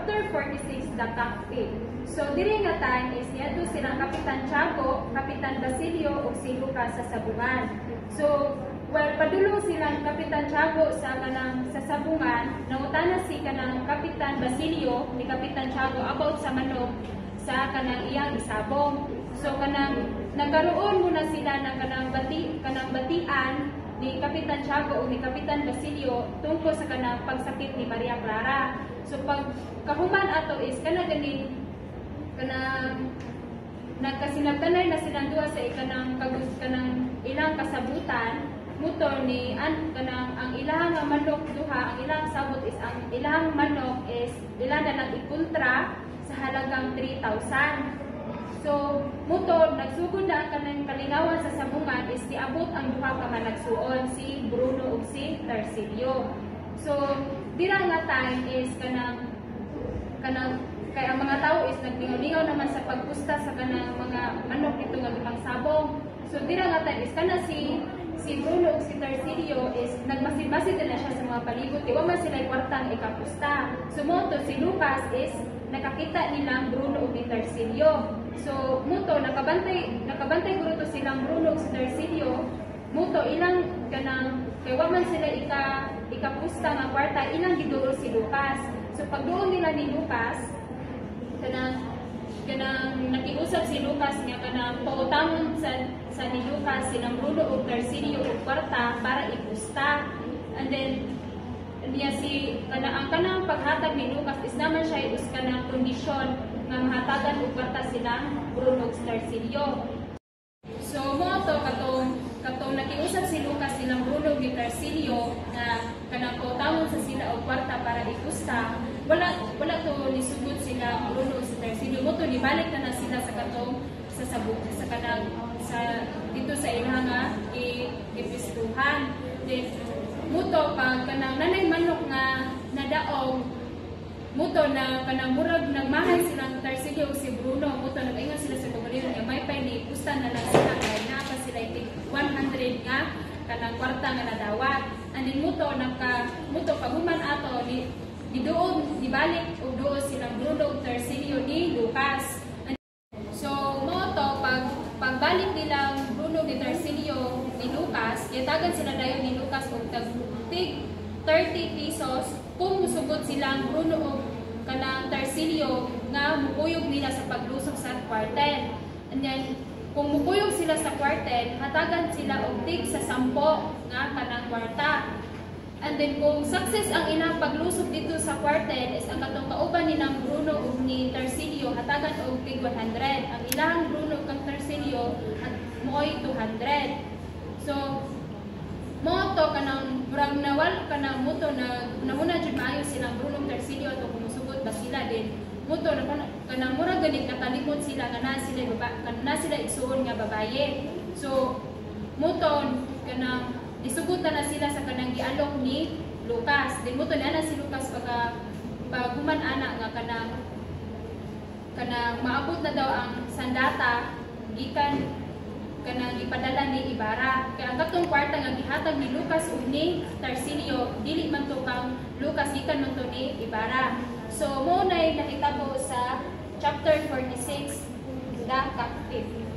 chapter 46, the captive. So diri nga time is niadto silang Kapitan Tiago, Kapitan Basilio ug si Lucas sa sabungan. So padulong silang Kapitan Tiago sa kanang sa sabungan, nangutana si kanang Kapitan Basilio ni Kapitan Tiago about sa manok sa kanang iyang isabong. So kanang nagkaroon muna sila ng kanang batian ni Kapitan Tiago o ni Kapitan Basilio tungkol sa kanang pagsakit ni Maria Clara. So pag kahuman ato is kanang nagkasinabtanay na silang duha sa kanang ilang kasabutan motor ni kanang ang ilang manok duha, ang ilang sabot is ang ilang manok is ilang na nag-ikontra sa halagang 3,000. So, motor, nagsugod na ang kanang kalingawan sa sabungan is niabot ang duha ka managsuon, si Bruno ug si Tarsilio. So, dira nga time is kanang kay ang mga tao is naglingaw-lingaw naman sa pagpusta sa kanang mga manok dito nga gipang sabong. So, dira nga time is kana si Bruno ug si Tarsilio is nagmasid-masid na siya sa mga palibot. Di man sila kwartang ikapusta. So, moto si Lucas is nakakita nilang Bruno ug ni Tarsilio. So, muto, nakabantay ko to silang Bruno ug si Tarsilio. Muto, ilang kanang, kaya waman sila ikapusta nga kwarta, ilang giduol si Lucas. So, pagduol nila ni Lucas, kanang nakiusap si Lucas nga kanang pautamon sa ni Lucas silang Bruno ug Tarsilio ug kwarta para ipusta. And then, niya ang kanang paghatag ni Lucas is naman siya is kanang kondisyon nga mahatagan og kwarta silang Bruno ug Tarsilio. So mo to katong nakiusap si Lucas silang Bruno ug Tarsilio nga kanang pautamon sa sila og kwarta para ipusta, wala to nisugod sila Bruno ug Tarsilio. Mo to nibalik na sila sa kanang dito sa ilang nga ipistuhan. Then muto pag kanang nanay manok nga nadaog muto na kanang murag nagmahay silang Tarsilio si Bruno, muto nag-ingon sila sa kabaliro nga may pay ni pusta na lang sila kay napa sila 100 nga kanang kwarta nga nadawat. And then muto paghuman ato ni diduog dibalik og duo silang Bruno ug Tarsilio ni Lucas. So moto pagbalik nilang Bruno ni Tarsilio ni Lucas, itagan sila dayon ni Lucas og tig 30 pesos kung musugod silang Bruno o kanang Tarsilio nga mukuyog nila sa paglusog sa kwartel. And then, kung mukuyog sila sa kwartel, hatagan sila og tig sa 10 nga kanang kwarta. And then, kung success ang ilang paglusog dito sa kwartel is ang katong kauban nilang Bruno o ni Tarsilio, hatagan og tig 100. Ang ilang Bruno kang Tarsilio at mo'y 200. So, moto kanang murag nawal kanang muto na nahuna jud maayo silang Bruno Tarsilio ato kumusugod ba sila din muto na kanang murag ganit nakalimot sila nga na sila igsuon nga babaye. So muto kanang isugod na sila sa kanang gialok ni Lucas. Din muto na si Lucas paghuman ana nga kanang maabot na daw ang sandata gikan kanang ipadala ni Ibarra. Kaya ang katong kwarta nga gihatag ni Lucas ug ni Tarsilio dili man to kang Lucas gikan man to ni Ibarra. So mo nay nakitabo sa chapter 46 the captive.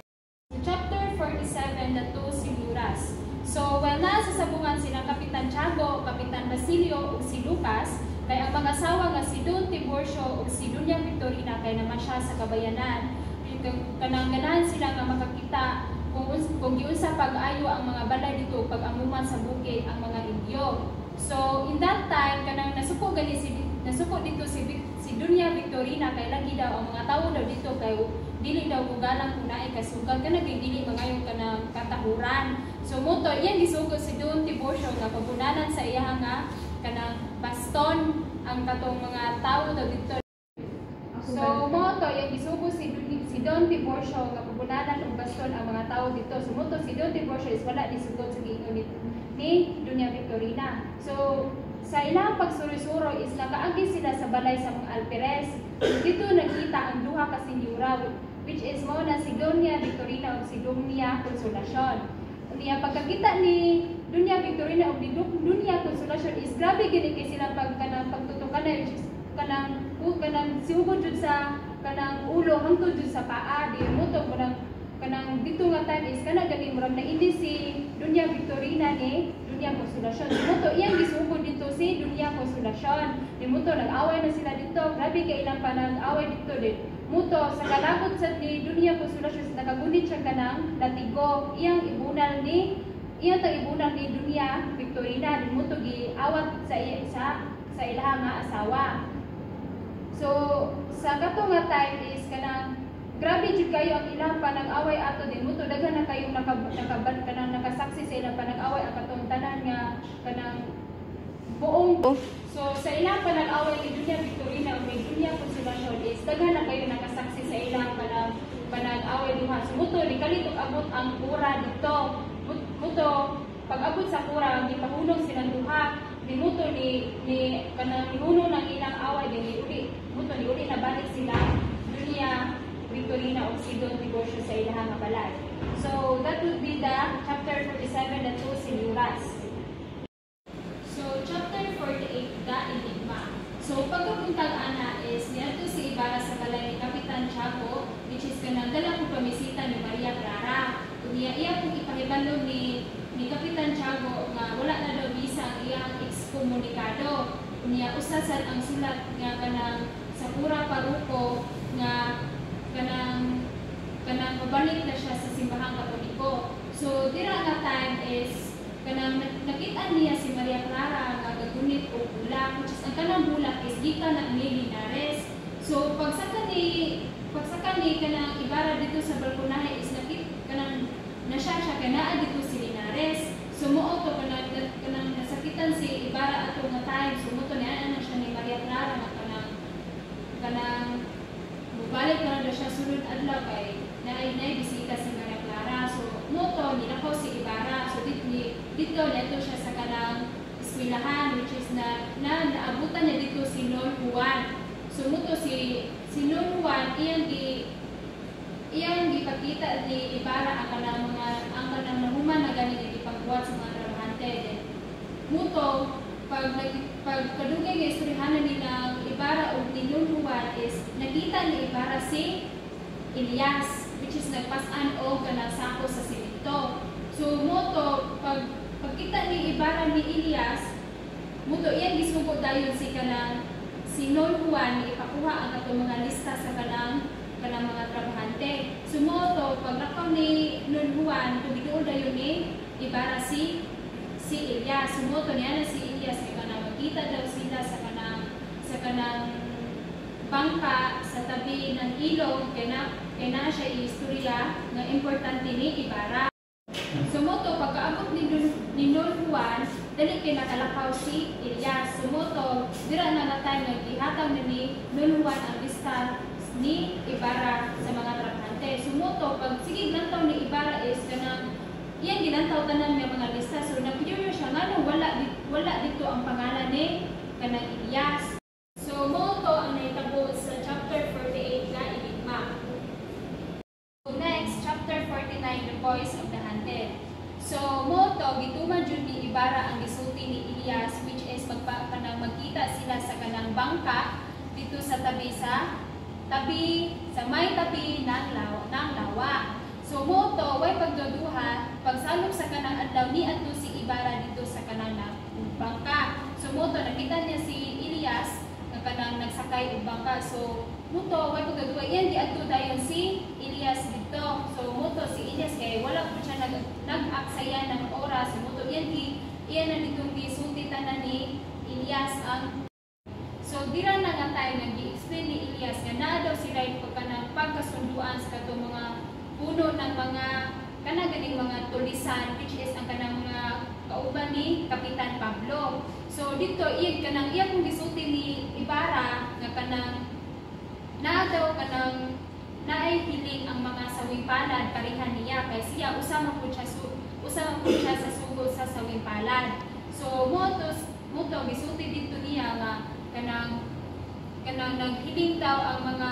Chapter 47 the two Siguras. So while nasa sabungan sila Kapitan Tiago, Kapitan Basilio ug si Lucas, kay ang mga asawa nga si Don Tiburcio ug si Doña Victorina kay naman siya sa kabayanan. Kanang ganahan sila nga makakita kung giunsa pag-ayo ang mga balay dito pag-amuman sa bukid ang mga Indio. So in that time kanang nasuko dito si Doña Victorina kay lagi daw ang mga tawo daw dito kay dili daw kugalang kung naay kasugan kana kay dili mangayon kanang katahuran. So moto iyan gisugo si Don Tiburcio nga pabunanan sa iya nga kanang baston ang katong mga tawo daw dito. So moto iyan gisugo si Don Tiburcio nga pabunanan og baston ang mga tawo dito. So moto si Don Tiburcio is wala disugod sa giingon ni Doña Victorina. So sa ilang pagsurisuro is nakaagi sila sa balay sa mga Alperes. Dito nakita ang duha ka senyora which is mo na si Doña Victorina ug si Doña Consolacion. Niya pagkakita ni Doña Victorina ug ni Doña Consolacion is grabe gini kay sila pagtutukan which is kanang nagsugod jud sa kanang ulo hangtod jud sa paa. Di mo to kanang dito nga time is kana gani murag na ini si Dunya Victorina ni Dunya Consolacion. Di mo to iyang gisugod dito si Dunya Consolacion. Di mo to nag-away na sila dito. Grabe kay ilang panag-away dito din. Muto sa kalabot sa ni Dunya Consolacion nakagunit siya kanang latigo. Iyang ibunal ni Dunya Victorina. Di mo to giawat sa ilahang nga asawa. So sa kato nga time is kanang grabe jud kayo ang ilang panag-away ato din mo to daghan na kayong nakasaksi sa ilang panag-away ang katong tanan nga kanang buong. So sa ilang panag-away ni Dunya Victorina ug ni Dunya Consolacion is daghan na kayo nakasaksi sa ilang panag-away diha. So muto ni kalitok abot ang pura dito. Muto pag abot sa pura gipahulog silang duha. Di muto ni kanang nihuno ng ilang away din ni uli na balik sila Dunya Victorina o si Don Tiburcio sa ilahang nga balay. So that would be the chapter 47 na to Siluras. So chapter 48 da Enigma. So pagkapuntag ana is niadto si Ibarra sa balay ni Kapitan Tiago, which is kanang dala ko pamisita ni Maria Clara. Iya kung ipahibalo ni Kapitan Tiago nga wala na daw visa ang iyang ekskomunikado. Unya usasan ang sulat nga kanang sa pura paruko nga kanang mabalik na siya sa simbahang Katoliko. So dira nga time is kanang nakita niya si Maria Clara nga gagunit og bulak, which is ang kanang bulak is gikan na ni Linares. So pagsaka ni kanang Ibarra dito sa balkonahe is kanang nasya siya kanaa dito si Linares. So mo to kanang nasakitan si Ibarra ato nga time. So mo to niya na siya ni Maria Clara nga kanang balik na siya sunod adlaw kay naay bisita si Maria Clara. So mo to nilakaw si Ibarra. So dito neto siya sa kanang eskwelahan, which is naabutan niya dito si Lord Juan. So mo to si Lord Juan iyang gipakita ni Ibarra ang kanang nahuman na ganito ipagbuhat sa mga trabahante. Muto, pag kadugay nga istoryahanan nilang Ibarra o ni Lord Juan is nakita ni Ibarra si Elias, which is nagpasan o kanang sako sa simento. So muto, pagkita ni Ibarra ni Elias, muto iyang gisugo dayon si Lord Juan ipakuha ang ato mga lista sa kanang mga trabahante. Sumoto, paglakaw ni Lord Juan, tubidoon dayon ni Ibarra si Elias. Sumoto niya na si Elias kay kanang magkita daw sila sa kanang bangka sa tabi ng ilog kay na siya istorya nga importante ni Ibarra. Sumoto, pagkaabot ni Lord Juan, dali kay nakalakaw si Elias. Sumoto, dira na natay naghihatag ni Lord Juan ang lista ni Ibarra sa mga trabahante. Sumuto, pag sige ginantaw ni Ibarra is kanang iyang ginantaw tanan ng mga lista. So nag-curious siya nga wala dito ang pangalan ni kanang Elias. So mo to ang naitabo sa chapter 48 na Enigma. So next, chapter 49, The Voice of the Hunted. So mo to gituman jud ni Ibarra ang gisulti ni Elias, which is magkita sila sa kanang bangka dito sa may tabi ng lawa. So mo to way pagduduha pagsalok sa kanang adlaw ni adto si Ibarra dito sa kanang bangka. So mo to nakita niya si Elias nga kanang nagsakay og bangka. So mo to way pagduduha iyan di adto dayon si Elias dito. So mo to si Elias kay wala pa siya nag-aksaya ng oras. So mo to iyan na ditong gisulti tanan ni Elias ang. So dira na nga tayo nag-i-explain ni Elias nga naa daw sila yung pagkasunduan sa katong mga puno ng mga kanaganing mga tulisan, which is ang kanang mga kauban ni Kapitan Pablo. So dito iya kung gisulti ni Ibarra nga kanang naa daw kanang naay hiling ang mga sawing palad parihan niya kay siya usama po siya sa sugod sa sawing palad. So mo to gisulti dito niya nga kanang naghiling daw ang mga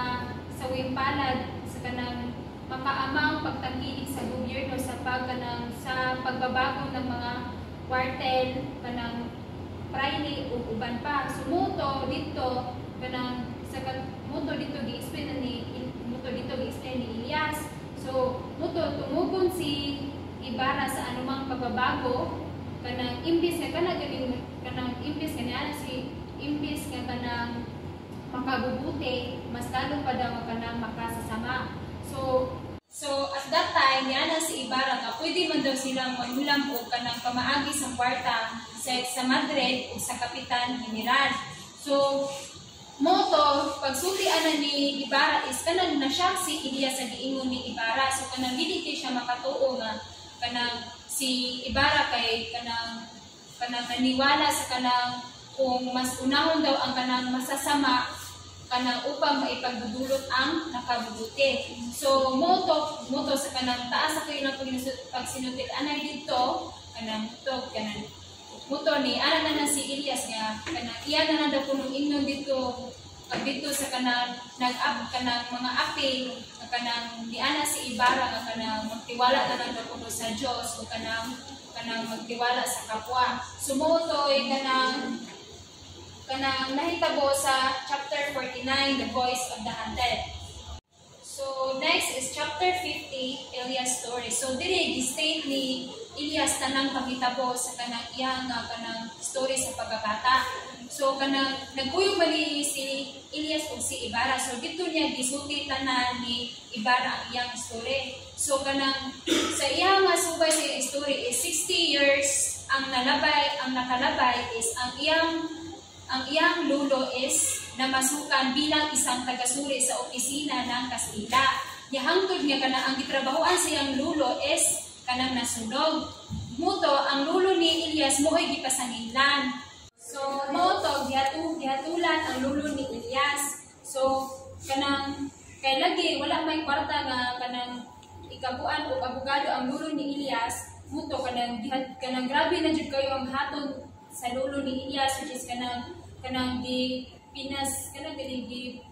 sawing palad sa kanang makaamang pagtangkilik sa gobyerno sa pagbabago ng mga kwartel kanang Friday o uban pa. Sumuto dito kanang Ibarra sa anumang pagbabago kanang imbis nga kanang imbis nga niya si imbis nga kanang makabubuti, mas lalo pa daw kanang makasasama. So at that time niya si Ibarra nga pwede man daw silang mangulam og kanang pamaagi sa kwarta sa Madrid o sa Kapitan General. So moto pagsultian na ni Ibarra is kanang na siya si Elias sa giingon ni Ibarra. So kanang dili siya makatuo nga kanang si Ibarra kay kanang naniwala sa kanang kung mas unahon daw ang kanang masasama kanang upang maipagbudulot ang nakabubuti. So moto sa kanang taas sa kayo ng pagsinutil anay dito kanang moto ni ana na si Elias nga kanang iya na daw punong ingnon dito sa kanang kanang mga api nga kanang diana si Ibarra nga kanang magtiwala na lang daw sa Dios o kanang magtiwala sa kapwa. Sumutoy kanang nahitabo sa chapter 49, The Voice of the Hunted. So next is chapter 50, Elias story. So diri gi-state ni Elias tanang pagitabo sa kanang iyang kanang story sa pagkabata. So kanang nagkuyog bali si Elias ug si Ibarra. So dito niya gisulti tanan ni Ibarra ang iyang story. So kanang sa iyang subay sa story is 60 years ang nakalabay is ang iyang lulo is namasukan bilang isang tagasuri sa opisina ng Kastila. Nya hangtod nga kanang ang gitrabahoan sa iyang lulo is kanang nasunog. Muto ang lulo ni Elias mo'y gipasangilan. So moto gihatulan ang lulo ni Elias. So kanang kay lagi wala may kwarta nga kanang ikabuan o abogado ang lulo ni Elias. Muto kanang grabe na jud kayo ang hatod sa lulo ni Elias, which is kanang di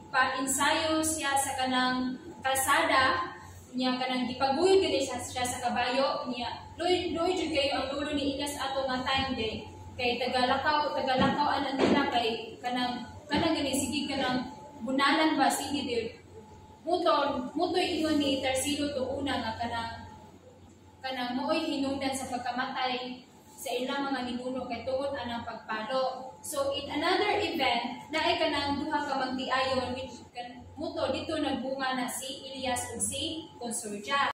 pa-ensayo siya sa kanang kalsada niya, kanang gipaguyod gid siya sa kabayo niya. Loy jud kayo ang lulo ni Elias ato nga time day kay tagalakaw ana nila kay kanang gani sige kanang bunalan ba sige dir mutoy ingon ni Tarsilo tuuna nga kanang mooy hinungdan sa pagkamatay sa ilang mga ninuno kay tuod anang pagpalo. So in another event naay kanang duha ka magtiayon which muto dito nagbunga na si Elias ug si Consurja.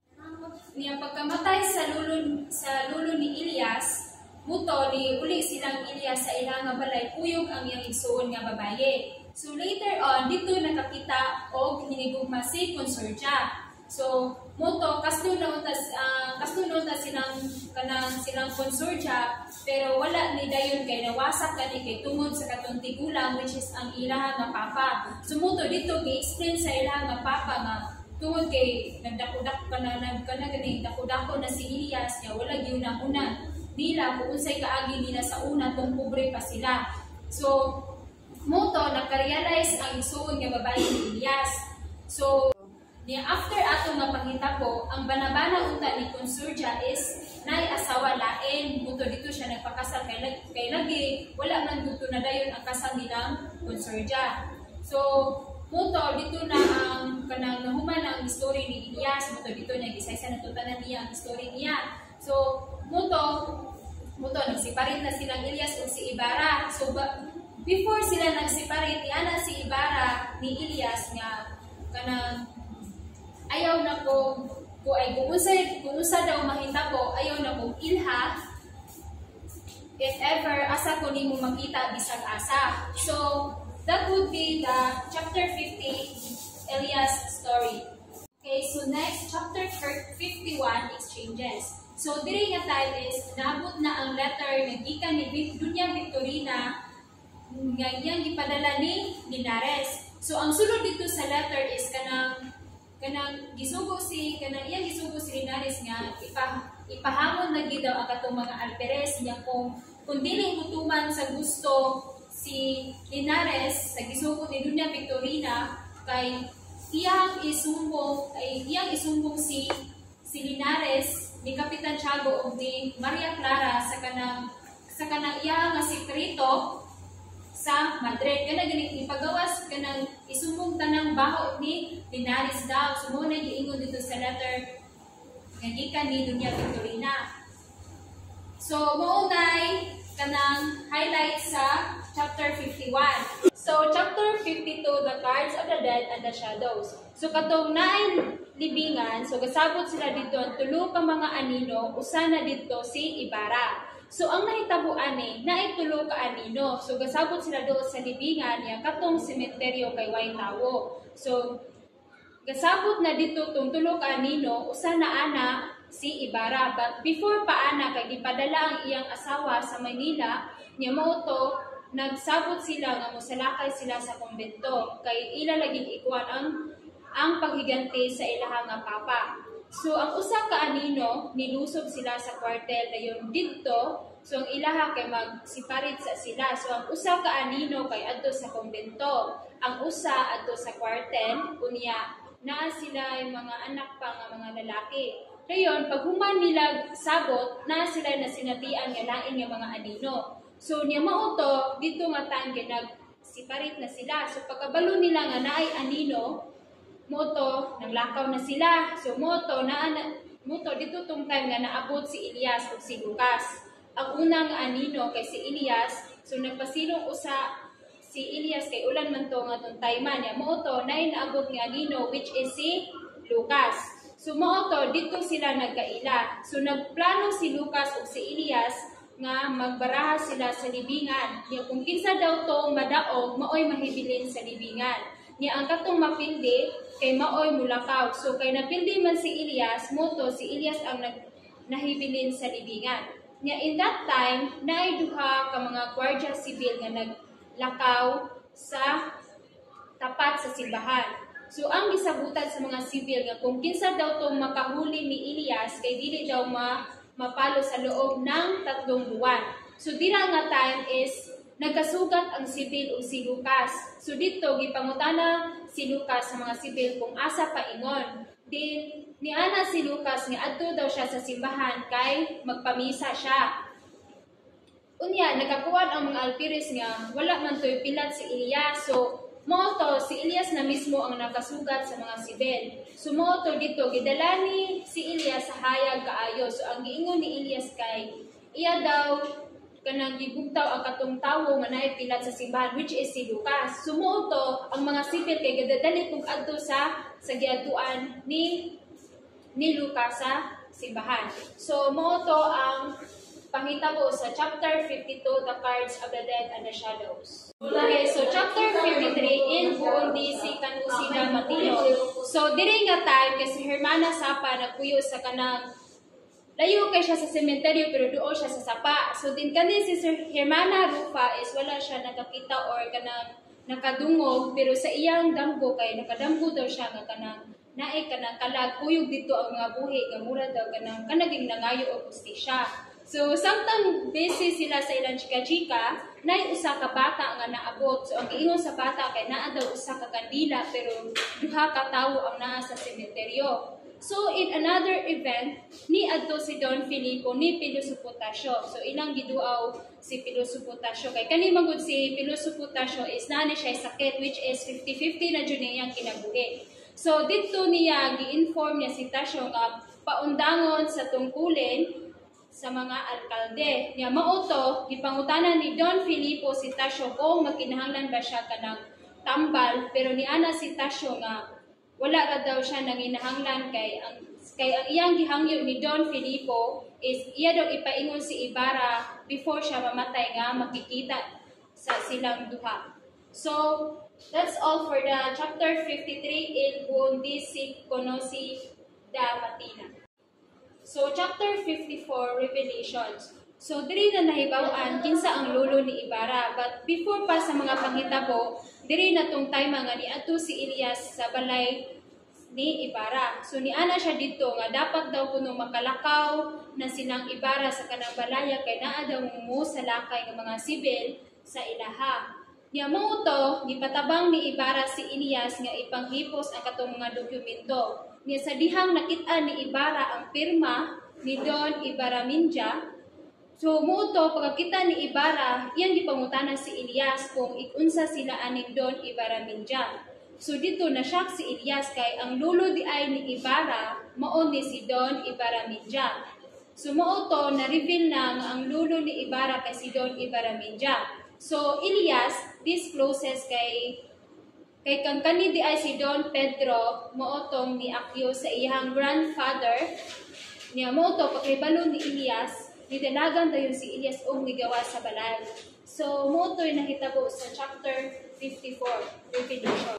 Niya pagkamatay sa lulo ni Elias, muto ni uli silang Elias sa ilang nga balay kuyog ang iyang igsuon nga babaye. So later on dito nakakita og hinigugma si Consurja. So muto kasto na silang Consurja pero wala ni dayon kay nawasak kani kay tungod sa katong tigulang which is ang ilaha nga papa. So muto dito gi-explain sa ilaha nga papa nga tungod kay nagdako-dako na si Elias niya wala gyud na una nila kung unsay kaagi nila sa una tong pobre pa sila. So muto nakarealize ang igsuon nga babae ni Elias. So niya after ato nga panghitabo ang banabana unta ni Consurja is nay asawa lain. Muto dito siya nagpakasal kay lagi wala man dito na dayon ang kasal nilang Consurja. So muto dito na ang kanang nahuman ang history ni Elias. Muto dito niya gisaysa na tutanan niya ang history niya. So muto nagseparate na silang Elias ug si Ibarra. So before sila nagseparate ana si Ibarra ni Elias nga kanang ayaw na ko ay kung usa daw mahitabo ayaw na kong ilha if ever asa ko nimo makita bisag asa. So that would be the chapter 50 Elias story. Okay, so next chapter 51 exchanges. So diri nga time is naabot na ang letter nga gikan ni Dunya Victorina nga iyang gipadala ni Linares. So ang sulod dito sa letter is kanang iyang gisugo si Linares nga ipahamon na gid daw ang katong mga alperes niya kung dili mutuman sa gusto si Linares sa gisugo ni Dunya Victorina kay iyang isumbong si Linares ni Kapitan Tiago ug ni Maria Clara sa kanang iyang nga sekreto sa Madrid. Kana gani ipagawas kanang isumbong tanang baho ni Linares daw. So mo na giingon dito sa letter nga gikan ni Dunya Victorina. So maunay kanang highlight sa chapter 51. So chapter 52, the cards of the dead and the shadows. So katong naay libingan, so gasabot sila dito ang tulo ka mga anino, usa na dito si Ibarra. So ang nahitabuan ni naay tulo ka anino. So gasabot sila doon sa libingan niya katong sementeryo kay Waitawo. So gasabot na dito tong tulo ka anino, usa na ana si Ibarra. But before pa ana kay gipadala ang iyang asawa sa Manila, niya mao to nagsabot sila nga mosalakay sila sa kumbento kay ila laging ikuan ang paghiganti sa ilahang nga papa. So ang usa ka anino nilusob sila sa kwartel dayon didto. So ang ilaha kay magsiparit sa sila. So ang usa ka anino kay adto sa kumbento, ang usa adto sa kwartel unya naa sila yung mga anak pa nga mga lalaki. Dayon pag human nila sabot na sila na sinatian nga lain nga mga anino. So niya mao to dito nga time nagsiparit na sila. So pagkabalo nila nga naay anino moto naglakaw na sila. So moto dito tong time nga naabot si Elias ug si Lucas. Ang unang anino kay si Elias, so nagpasilong usa si Elias kay ulan man to nga tong time niya. Moto naay naabot nga anino which is si Lucas. So moto dito sila nagkaila. So nagplano si Lucas ug si Elias nga magbaraha sila sa libingan. Niya kung kinsa daw to madaog maoy mahibilin sa libingan. Niya ang katong mapindi kay maoy mulakaw. So kay napildi man si Elias, moto si Elias ang nahibilin sa libingan. Niya in that time naay duha ka mga gwardiya sibil nga naglakaw sa tapat sa simbahan. So ang gisabutan sa mga sibil nga kung kinsa daw to makahuli ni Elias kay dili daw mapalo sa loob ng 3 buwan. So dira nga time is nagkasugat ang sibil ug si Lucas. So dito gipangutana si Lucas sa mga sibil kung asa paingon. Din niana si Lucas nga adto daw siya sa simbahan kay magpamisa siya. Unya nakakuan ang mga alpiris nga wala man toy pilat si Elias. So mao to si Elias na mismo ang nakasugat sa mga sibil. So mao to dito gidala ni si Elias sa hayag kaayo. So ang giingon ni Elias kay iya daw kanang gibugtaw ang katong tawo nga naay pilat sa simbahan which is si Lucas. So mao to ang mga sibil kay gadadali kog adto sa giadtuan ni Lucas sa simbahan. So mao to ang pangitabo sa chapter 52, the cards of the dead and the shadows. Okay, so chapter 53 in Buondi si Canusina Matino. So diri nga time kasi Hermana Sapa nagpuyo sa kanang layo kay siya sa sementeryo pero duol siya sa sapa. So din kani si Hermana Rufa is wala siya nakakita or kanang nakadungog pero sa iyang damgo kay nakadamgo daw siya nga kanang naay kanang kalag kuyog dito ang mga buhi nga mura daw kanang kanaging nangayo og hustisya. So, samtang busy sila sa ilang chika-chika, naay usa ka bata nga naabot. So, ang giingon sa bata kay naa daw usa ka kandila pero duha ka tawo ang naa sa sementeryo. So, in another event, ni adto si Don Filipo ni Piloso Potasio. So, ilang giduaw si Piloso Potasio. Kay kani magud si Piloso Potasio is naa ni siya sakit which is 50-50 na jud niyang kinabuhi. So, dito niya gi-inform niya si Tasio nga paundangon sa tungkulin sa mga alkalde. Niya mao to gipangutanan ni Don Filipo si Tasio kung magkinahanglan ba siya kanang tambal pero niana si Tasio nga wala ra daw siya nanginahanglan kay ang iyang gihangyo ni Don Filipo is iya daw ipaingon si Ibarra before siya mamatay nga makikita sa silang duha. So that's all for the chapter 53 Il Buondi si Canusina Matino. So, chapter 54, Revelations. So, diri na nahibaw-an kinsa ang lolo ni Ibarra. But before pa sa mga panghitabo, diri na tong time nga niadto si Elias sa balay ni Ibarra. So, niana siya dito nga dapat daw kuno makalakaw na silang Ibarra sa kanang balaya kay naa daw mo sa lakay ng mga sibil sa ilaha. Niya mao to gipatabang ni Ibarra si Elias nga ipanghipos ang katong mga dokumento. Niya sa dihang nakita ni Ibarra ang pirma ni Don Ibarraminja. So muto pagkakita ni Ibarra, iyang gipangutanan si Elias kung ikunsa sila aning Don Ibarraminja. So dito na-shock si Elias kay ang lulo di ay ni Ibarra mao ni si Don Ibarraminjak. So mao to na-reveal na nga ang lulo ni Ibarra kay si Don Ibarraminjak. So Elias discloses kay kang kani di ay si Don Pedro mao tong ni-accuse sa iyang grandfather niya mao to pagkibalo ni Elias nitanagan dayon si Elias og nigawa sa balay. So mao to nahitabo sa chapter 54 revelation.